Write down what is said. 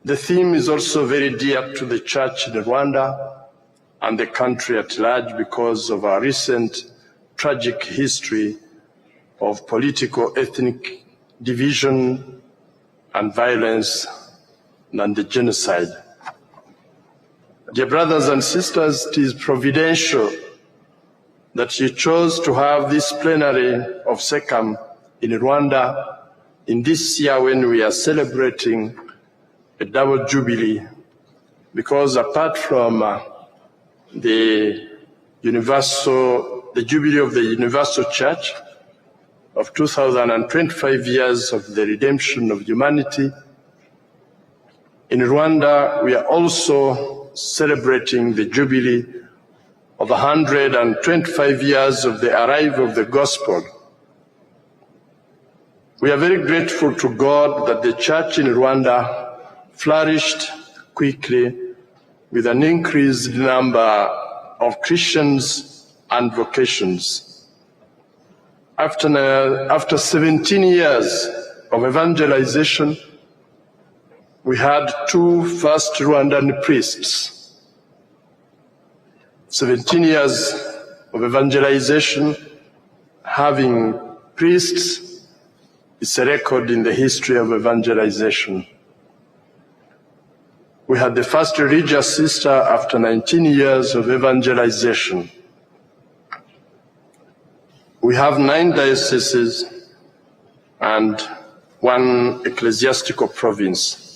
The theme is also very dear to the Church in Rwanda and the country at large because of our recent tragic history of political, ethnic division and violence and the genocide. Dear brothers and sisters, it is providential that you chose to have this plenary of SECAM in Rwanda in this year when we are celebrating a double jubilee, because apart from the jubilee of the Universal Church of 2025 years of the redemption of humanity, in Rwanda we are also celebrating the jubilee of 125 years of the arrival of the gospel. We are very grateful to God that the church in Rwanda flourished quickly with an increased number of Christians and vocations. After 17 years of evangelization, we had two first Rwandan priests. 17 years of evangelization, having priests, is a record in the history of evangelization. We had the first religious sister after 19 years of evangelization. We have 9 dioceses and 1 ecclesiastical province.